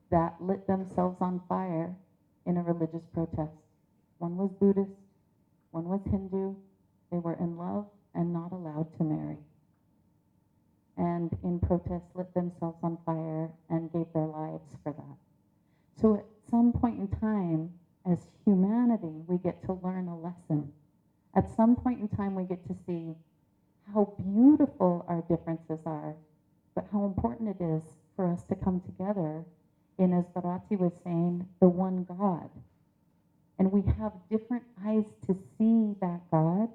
that lit themselves on fire in a religious protest. One was Buddhist, one was Hindu. They were in love and not allowed to marry. And in protest lit themselves on fire and gave their lives for that. So at some point in time, as humanity, we get to learn a lesson. At some point in time, we get to see how beautiful our differences are, but how important it is for us to come together in, as Bharati was saying, the one God. And we have different eyes to see that God.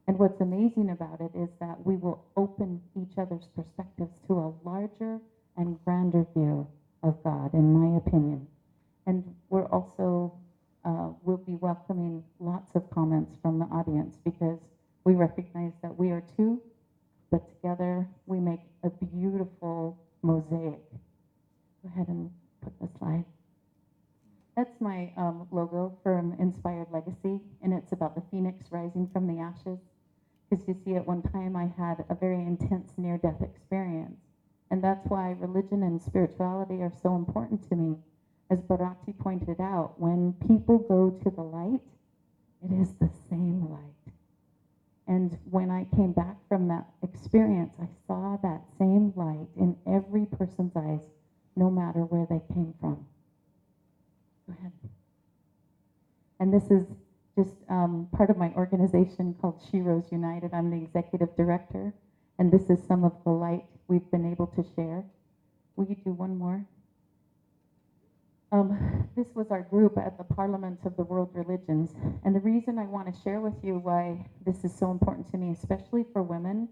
And what's amazing about it is that we will open each other's perspectives to a larger and grander view of God, in my opinion. And we're also, we'll be welcoming lots of comments from the audience, because we recognize that we are two, but together we make a beautiful mosaic. Go ahead and put the slide. That's my logo from Inspired Legacy, and it's about the phoenix rising from the ashes. Because you see, at one time I had a very intense near-death experience, and that's why religion and spirituality are so important to me. As Bharati pointed out, when people go to the light, it is the same light. And when I came back from that experience, I saw that same light in every person's eyes, no matter where they came from. Go ahead. And this is just part of my organization called She Rose United. I'm the executive director, and this is some of the light we've been able to share. Will you do one more? This was our group at the Parliament of the World Religions, and the reason I want to share with you why this is so important to me, especially for women,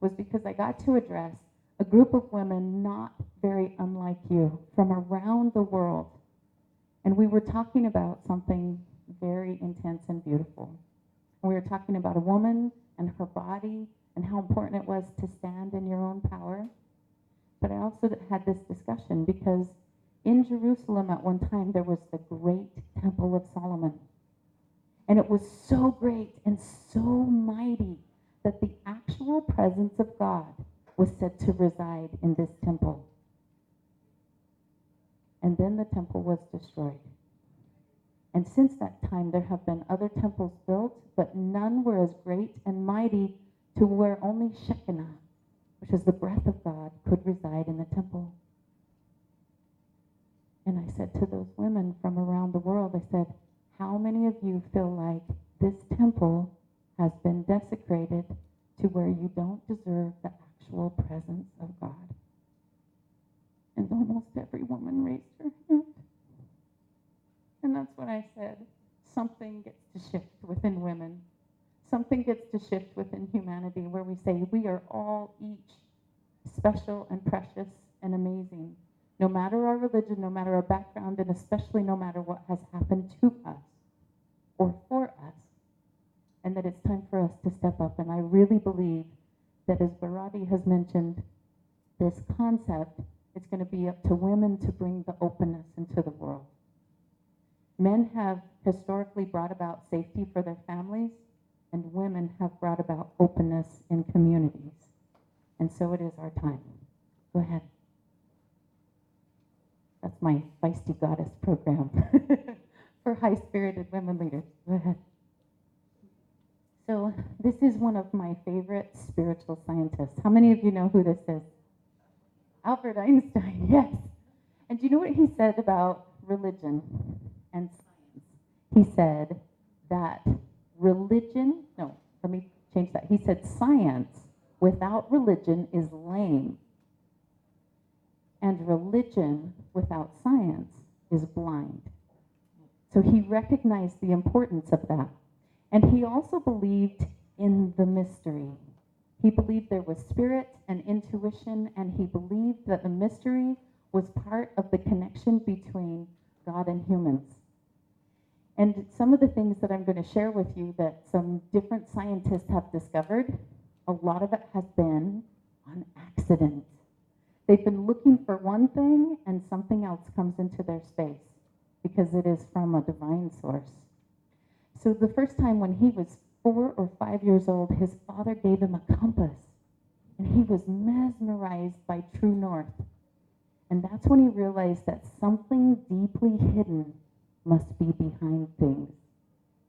was because I got to address a group of women not very unlike you from around the world. And we were talking about something very intense and beautiful. And we were talking about a woman and her body and how important it was to stand in your own power. But I also had this discussion because in Jerusalem at one time there was the great Temple of Solomon. And it was so great and so mighty that the actual presence of God was said to reside in this temple. And then the temple was destroyed. And since that time, there have been other temples built, but none were as great and mighty to where only Shekinah, which is the breath of God, could reside in the temple. And I said to those women from around the world, I said, how many of you feel like this temple has been desecrated to where you don't deserve the actual presence of God? And almost every woman raised her hand. And that's when I said, something gets to shift within women. Something gets to shift within humanity where we say we are all each special and precious and amazing, no matter our religion, no matter our background, and especially no matter what has happened to us or for us, and that it's time for us to step up. And I really believe that, as Bharati has mentioned, this concept, it's going to be up to women to bring the openness into the world. Men have historically brought about safety for their families, and women have brought about openness in communities. And so it is our time. Go ahead. That's my Feisty Goddess program for high-spirited women leaders. Go ahead. So this is one of my favorite spiritual scientists. How many of you know who this is? Albert Einstein, yes. And do you know what he said about religion and science? He said that let me change that. He said science without religion is lame, and religion without science is blind. So he recognized the importance of that. And he also believed in the mystery. He believed there was spirit and intuition, and he believed that the mystery was part of the connection between God and humans. And some of the things that I'm going to share with you that some different scientists have discovered, a lot of it has been on accident. They've been looking for one thing and something else comes into their space because it is from a divine source. So the first time when he was 4 or 5 years old, his father gave him a compass, and he was mesmerized by true north. And that's when he realized that something deeply hidden must be behind things.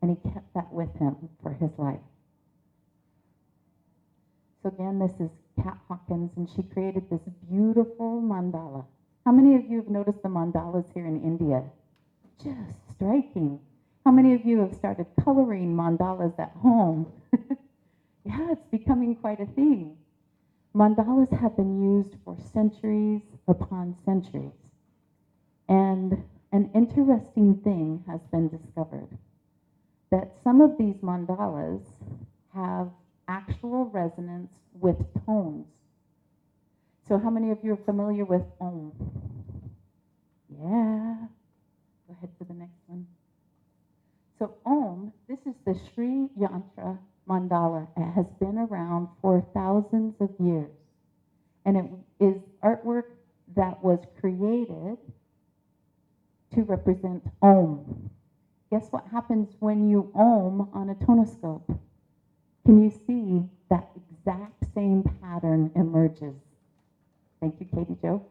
And he kept that with him for his life. So again, this is Kat Hawkins, and she created this beautiful mandala. How many of you have noticed the mandalas here in India? Just striking. How many of you have started coloring mandalas at home? Yeah, it's becoming quite a thing. Mandalas have been used for centuries upon centuries. And an interesting thing has been discovered, that some of these mandalas have actual resonance with tones. So how many of you are familiar with Om? Yeah. Go ahead to the next one. So Om, this is the Sri Yantra mandala. It has been around for thousands of years. And it is artwork that was created to represent Om. Guess what happens when you Om on a tonoscope? Can you see that exact same pattern emerges? Thank you, Katie Jo.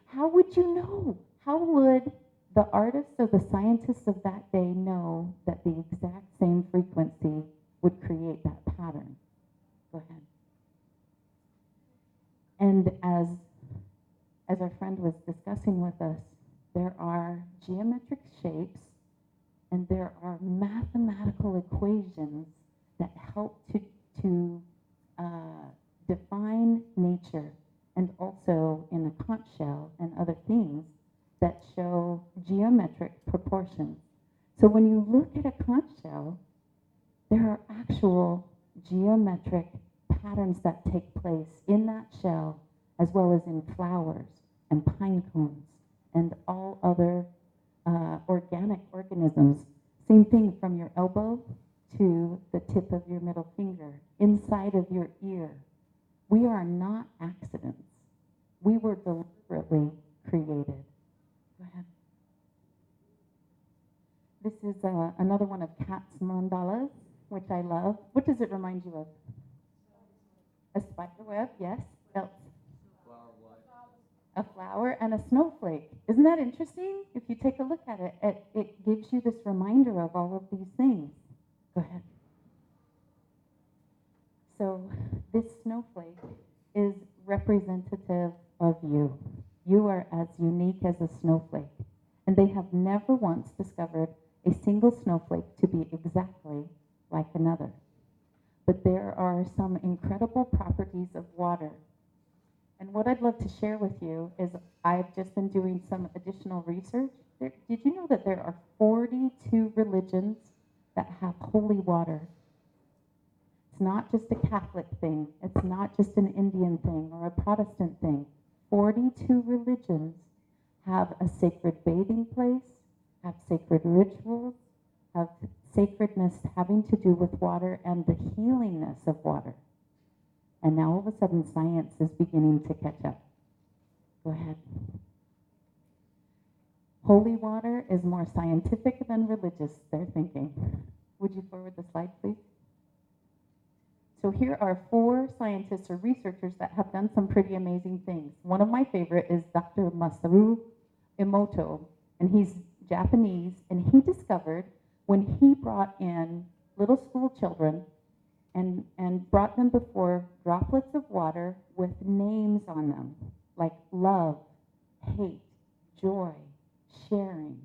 How would you know? How would the artists or the scientists of that day know that the exact same frequency would create that pattern? Go ahead. And as our friend was discussing with us, there are geometric shapes and there are mathematical equations that help to define nature, and also in a conch shell and other things that show geometric proportions. So when you look at a conch shell, there are actual geometric patterns that take place in that shell, as well as in flowers and pine cones and all other organic organisms. Same thing from your elbow to the tip of your middle finger, inside of your ear. We are not accidents. We were deliberately created. Go ahead. This is another one of Kat's mandalas, which I love. What does it remind you of? A spider web, yes. Else? A flower and a snowflake. Isn't that interesting? If you take a look at it, it gives you this reminder of all of these things. Go ahead. So this snowflake is representative of you. You are as unique as a snowflake. And they have never once discovered a single snowflake to be exactly like another. But there are some incredible properties of water. And what I'd love to share with you is I've just been doing some additional research. Did you know that there are 42 religions that have holy water? It's not just a Catholic thing. It's not just an Indian thing or a Protestant thing. 42 religions have a sacred bathing place, have sacred rituals, have sacredness having to do with water and the healingness of water. And now all of a sudden science is beginning to catch up. Go ahead. Holy water is more scientific than religious, they're thinking. Would you forward the slide, please? So here are 4 scientists or researchers that have done some pretty amazing things. One of my favorite is Dr. Masaru Emoto, and he's Japanese, and he discovered when he brought in little school children and brought them before droplets of water with names on them, like love, hate, joy, sharing.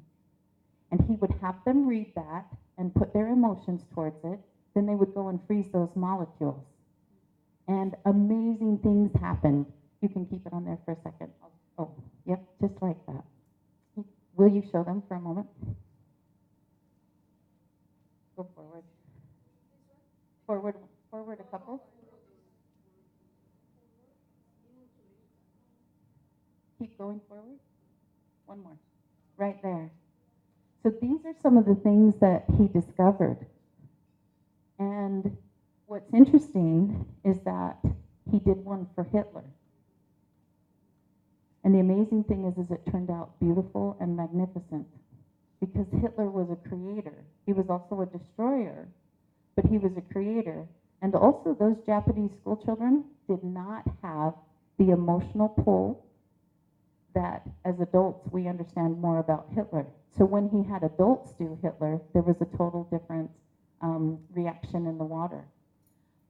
And he would have them read that and put their emotions towards it. Then they would go and freeze those molecules. And amazing things happened. You can keep it on there for a second. Oh, yep, just like that. Will you show them for a moment? Go forward. Forward a couple. Keep going forward. One more. Right there. So these are some of the things that he discovered. And what's interesting is that he did one for Hitler. And the amazing thing is it turned out beautiful and magnificent, because Hitler was a creator. He was also a destroyer, but he was a creator. And also those Japanese school children did not have the emotional pull that as adults we understand more about Hitler. So when he had adults do Hitler, there was a total different reaction in the water.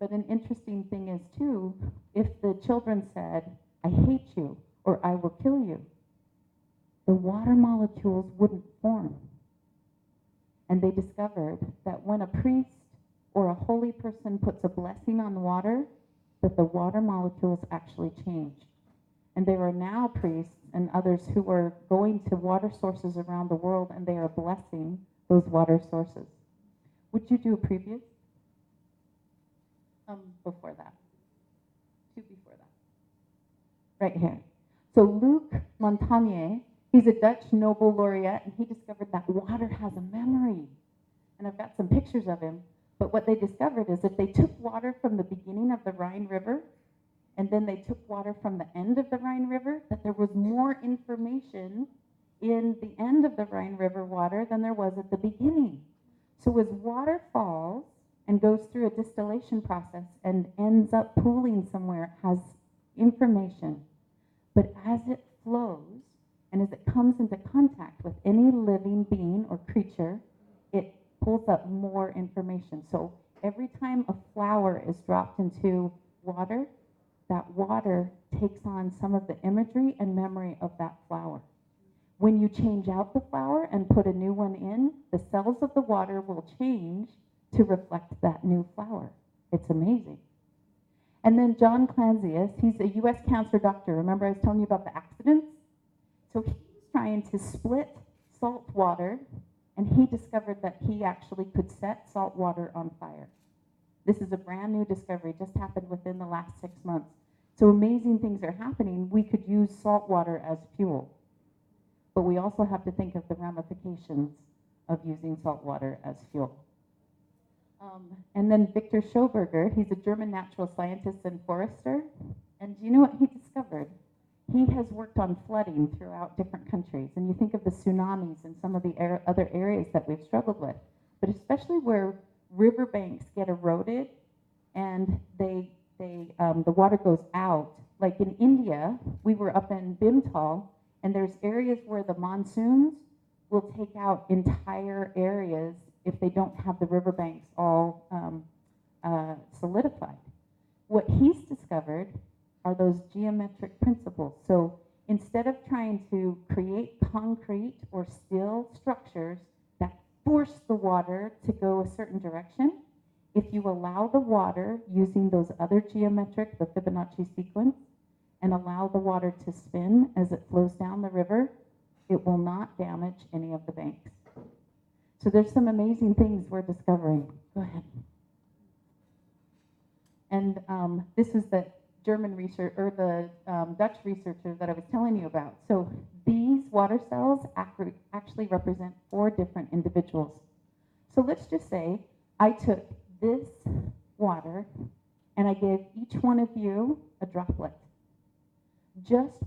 But an interesting thing is too, if the children said, "I hate you," or "I will kill you," the water molecules wouldn't form. And they discovered that when a priest or a holy person puts a blessing on water, that the water molecules actually change. And there are now priests and others who are going to water sources around the world, and they are blessing those water sources. Would you do a previous? Before that. Two before that. Right here. So Luc Montagnier, he's a Dutch Nobel laureate, and he discovered that water has a memory. And I've got some pictures of him. But what they discovered is if they took water from the beginning of the Rhine River, and then they took water from the end of the Rhine River, that there was more information in the end of the Rhine River water than there was at the beginning. So as water falls and goes through a distillation process and ends up pooling somewhere, it has information. But as it flows and as it comes into contact with any living being or creature, it pulls up more information. So every time a flower is dropped into water, that water takes on some of the imagery and memory of that flower. When you change out the flower and put a new one in, the cells of the water will change to reflect that new flower. It's amazing. And then John Clanzius, he's a US cancer doctor. Remember I was telling you about the accidents? So he was trying to split salt water, and he discovered that he actually could set salt water on fire. This is a brand new discovery, just happened within the last 6 months. So amazing things are happening. We could use salt water as fuel. But we also have to think of the ramifications of using salt water as fuel. And then Victor Schoberger, he's a German natural scientist and forester. And do you know what he discovered? He has worked on flooding throughout different countries. And you think of the tsunamis and some of the other areas that we've struggled with. But especially where riverbanks get eroded and the water goes out. Like in India, we were up in Bhimtal, and there's areas where the monsoons will take out entire areas if they don't have the riverbanks all solidified. What he's discovered are those geometric principles. So instead of trying to create concrete or steel structures that force the water to go a certain direction, if you allow the water using those other geometric, the Fibonacci sequence, and allow the water to spin as it flows down the river, it will not damage any of the banks. So there's some amazing things we're discovering. Go ahead. And this is the German research, or the Dutch researcher that I was telling you about. So these water cells actually represent 4 different individuals. So let's just say I took this water and I gave each one of you a droplet. Just by